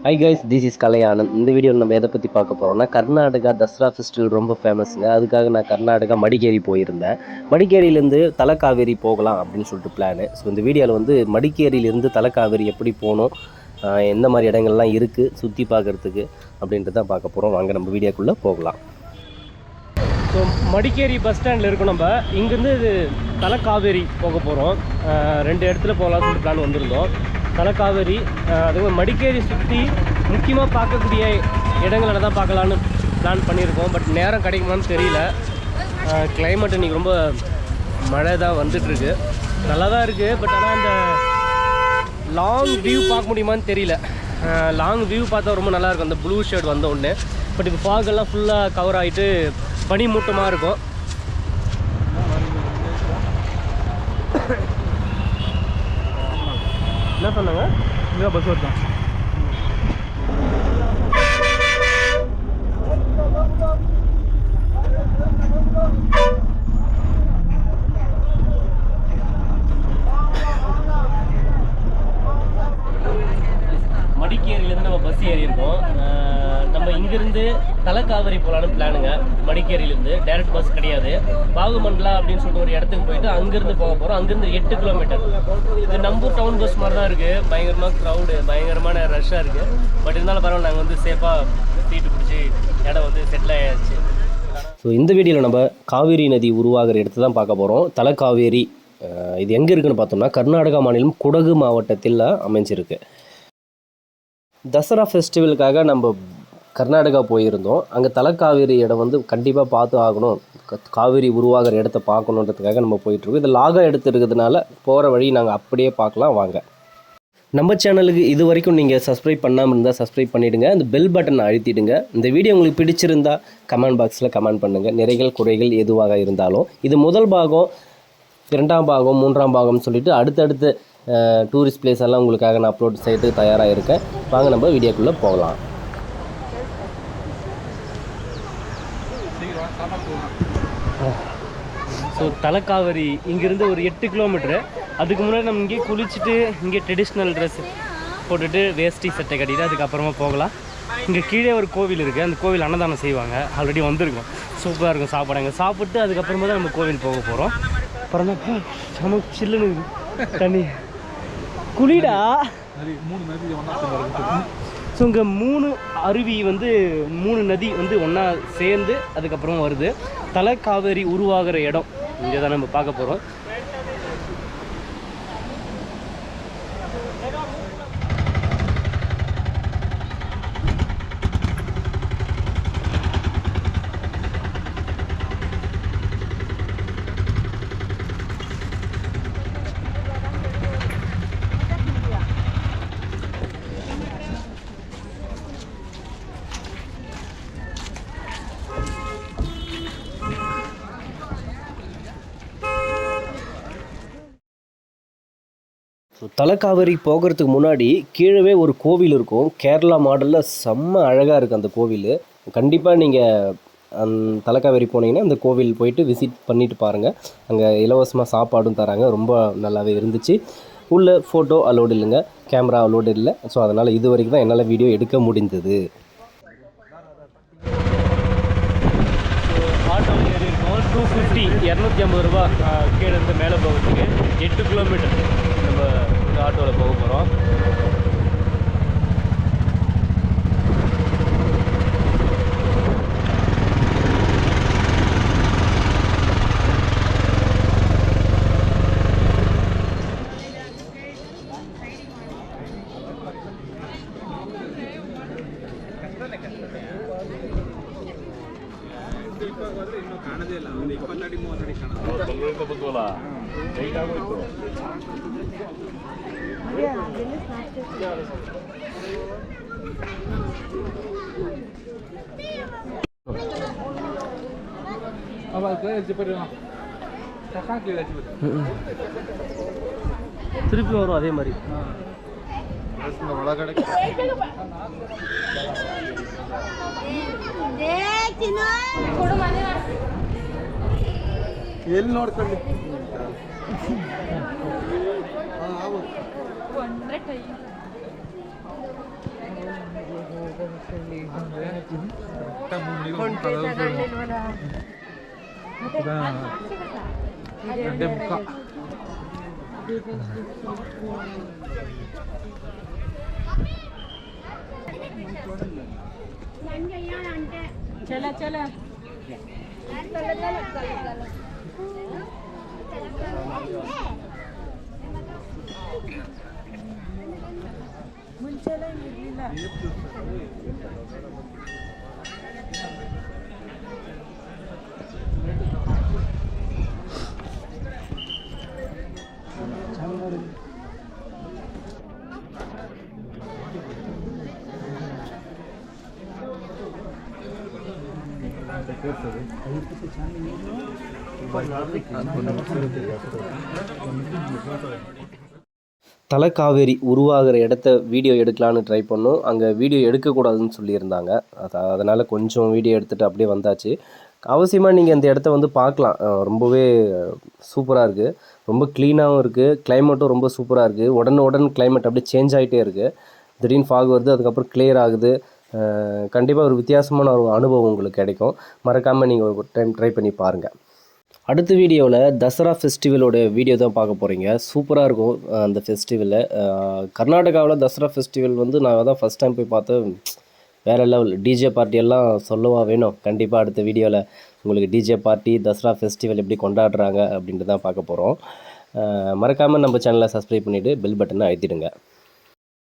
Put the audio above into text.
High guys, this is Kalaiyanand. இந்த வீடியோவில் நம்ம எதை பற்றி பார்க்க போகிறோம்னா, கர்நாடகா தசரா ஃபெஸ்டிவல் ரொம்ப ஃபேமஸுங்க. அதுக்காக நான் கர்நாடகா மடிக்கேரி போயிருந்தேன். மடிக்கேரியிலேருந்து தலக்காவேரி போகலாம் அப்படின்னு சொல்லிட்டு பிளானு. ஸோ இந்த வீடியோவில் வந்து மடிக்கேரியிலேருந்து தலக்காவேரி எப்படி போகணும், எந்த மாதிரி இடங்கள்லாம் இருக்குது சுற்றி பார்க்குறதுக்கு அப்படின்ட்டு தான் பார்க்க போகிறோம். வாங்க நம்ம வீடியோக்குள்ளே போகலாம். ஸோ மடிக்கேரி பஸ் ஸ்டாண்டில் இருக்கோம். நம்ம இங்கேருந்து தலக்காவேரி போக போகிறோம். 2 இடத்துல போகலாம்னு சொல்லிட்டு பிளான் வந்திருந்தோம். தலக்காவேரி, அதுவும் மடிக்கேரி சுற்றி முக்கியமாக பார்க்கக்கூடிய இடங்களை தான் பார்க்கலான்னு பிளான் பண்ணியிருக்கோம். பட் நேரம் கிடைக்குமான்னு தெரியல. கிளைமேட் இன்றைக்கி ரொம்ப மழை தான் வந்துட்டுருக்கு. நல்லா தான் இருக்குது. பட் ஆனால் இந்த லாங் வியூ பார்க்க முடியுமான்னு தெரியல. லாங் வியூ பார்த்தா ரொம்ப நல்லாயிருக்கும் அந்த ப்ளூ ஷேட் வந்த உடனே. பட் இப்போ ஃபாகெல்லாம் ஃபுல்லாக கவர் ஆகிட்டு பனிமூட்டமாக இருக்கும். என்ன சொன்னாங்க? இல்லை பஸ் வருதான். மடிக்கேரியிலேருந்து நம்ம பஸ் ஏறி இருக்கோம். நம்ம இங்கேருந்து தலக்காவேரி போகலான்னு பிளானுங்க. மடிக்கேரியிலேருந்து டேரக்ட் பஸ் கிடையாது. பாகுமண்டலா அப்படின்னு சொல்லிட்டு ஒரு இடத்துக்கு போயிட்டு அங்கேருந்து போக போகிறோம். அங்கேருந்து 8 கிலோமீட்டர். இது நம்பூர் டவுன் பஸ் மாதிரி தான் இருக்குது. பயங்கரமாக க்ரௌடு, பயங்கரமான ரஷ்ஷாக இருக்குது. பட் இருந்தாலும் பரவாயில்ல, நாங்கள் வந்து சேஃபாக சீட்டு பிடிச்சி இடம் வந்து செட்டில் ஆயாச்சு. ஸோ இந்த வீடியோவில் நம்ம காவேரி நதி உருவாகிற இடத்த தான் பார்க்க போகிறோம். தலக்காவேரி இது எங்கே இருக்குதுன்னு பார்த்தோம்னா, கர்நாடகா மாநிலம் குடகு மாவட்டத்தில் அமைஞ்சிருக்கு. தசரா ஃபெஸ்டிவலுக்காக நம்ம கர்நாடகா போயிருந்தோம். அங்கே தலக்காவேரி இடம் வந்து கண்டிப்பாக பார்த்து ஆகணும். காவேரி உருவாகிற இடத்த பார்க்கணுன்றதுக்காக நம்ம போயிட்டுருக்கோம். இது லாகா எடுத்துருக்கிறதுனால போகிற வழி நாங்கள் அப்படியே பார்க்கலாம் வாங்க. நம்ம சேனலுக்கு இது வரைக்கும் நீங்கள் சப்ஸ்கிரைப் பண்ணாமல் இருந்தால் சப்ஸ்கிரைப் பண்ணிவிடுங்க. அந்த பெல் பட்டனை அழுத்திடுங்க. இந்த வீடியோ உங்களுக்கு பிடிச்சிருந்தால் கமெண்ட் பாக்ஸில் கமெண்ட் பண்ணுங்கள். நிறைகள் குறைகள் எதுவாக இருந்தாலும். இது முதல் பாகம், 2ஆம் பாகம், 3ஆம் பாகம்னு சொல்லிட்டு அடுத்தடுத்து டூரிஸ்ட் பிளேஸ் எல்லாம் உங்களுக்காக நான் அப்லோட் செய்யறதுக்கு தயாராக இருக்கேன். வாங்க நம்ம வீடியோக்குள்ளே போகலாம். ஸோ தலக்காவேரி இங்கேருந்து ஒரு 8 கிலோமீட்ரு. அதுக்கு முன்னாடி நம்ம இங்கே குளிச்சுட்டு இங்கே ட்ரெடிஷ்னல் ட்ரெஸ் போட்டுட்டு வேஷ்டி சட்டை கட்டிட்டு அதுக்கப்புறமா போகலாம். இங்கே கீழே ஒரு கோவில் இருக்குது. அந்த கோவில் அன்னதானம் செய்வாங்க. ஆல்ரெடி வந்திருக்கோம். சூப்பராக இருக்கும் சாப்பாடு. அங்கே சாப்பிட்டு அதுக்கப்புறமா தான் நம்ம கோவில் போக போகிறோம். அப்புறம் தான் செம சில்லுன்னு தண்ணி குளிடா. ஸோ இங்கே 3 அருவி வந்து 3 நதி வந்து ஒன்றா சேர்ந்து அதுக்கப்புறம் வருது. தலக்காவேரி உருவாகிற இடம் இங்கே தான் நம்ம பார்க்க போகிறோம். தலக்காவேரி போகிறதுக்கு முன்னாடி கீழவே ஒரு கோவில் இருக்கும். கேரளா மாடலில் செம்ம அழகாக இருக்குது அந்த கோவில். கண்டிப்பாக நீங்கள் தலக்காவேரி போனீங்கன்னா அந்த கோவில் போயிட்டு விசிட் பண்ணிவிட்டு பாருங்கள். அங்கே இலவசமாக சாப்பாடும் தராங்க. ரொம்ப நல்லாவே இருந்துச்சு. உள்ள ஃபோட்டோ அலோடு இல்லைங்க, கேமரா அலோடு இல்லை. ஸோ அதனால் இது வரைக்கும் தான் என்னால் வீடியோ எடுக்க முடிந்தது. ஆட்டோ ஏறி இருக்கோம். 250 250 ரூபா கீழே இருந்து மேலே போகிறதுக்கு. 8 கிலோமீட்டர் நம்ம இந்த ஆட்டோவில் போக போகிறோம். திருப்பி வரும் அதே மாதிரி. ಎಲ್ಲಿ ನೋಡ್ಕೊಳ್ಳಿ चला चला தலக்காவேரி உருவாகிற இடத்த வீடியோ எடுக்கலான்னு ட்ரை பண்ணோம். அங்கே வீடியோ எடுக்கக்கூடாதுன்னு சொல்லியிருந்தாங்க. அதனால் கொஞ்சம் வீடியோ எடுத்துகிட்டு அப்படியே வந்தாச்சு. அவசியமாக நீங்கள் இந்த இடத்த வந்து பார்க்கலாம். ரொம்பவே சூப்பராக இருக்குது. ரொம்ப க்ளீனாகவும் இருக்குது. கிளைமேட்டும் ரொம்ப சூப்பராக இருக்குது. உடனுடன் கிளைமேட் அப்படியே சேஞ்ச் ஆகிட்டே இருக்குது. திடீர்னு ஃபாக் வருது, அதுக்கப்புறம் கிளியர் ஆகுது. கண்டிப்பாக ஒரு வித்தியாசமான ஒரு அனுபவம் உங்களுக்கு கிடைக்கும். மறக்காமல் நீங்கள் ஒரு டைம் ட்ரை பண்ணி பாருங்கள். அடுத்த வீடியோவில் தசரா ஃபெஸ்டிவலோட வீடியோ தான் பார்க்க போகிறீங்க. சூப்பராக இருக்கும் அந்த ஃபெஸ்டிவலில். கர்நாடகாவில் தசரா ஃபெஸ்டிவல் வந்து நான் தான் ஃபஸ்ட் டைம் போய் பார்த்தேன். வேறு லெவல். டிஜே பார்ட்டி எல்லாம் சொல்லவா வேணும். கண்டிப்பாக அடுத்த வீடியோவில் உங்களுக்கு டிஜே பார்ட்டி தசரா ஃபெஸ்டிவல் எப்படி கொண்டாடுறாங்க அப்படின்ட்டு தான் பார்க்க போகிறோம். மறக்காமல் நம்ம சேனலை சப்ஸ்கிரைப் பண்ணிவிட்டு பெல் பட்டனை அழுத்திடுங்க.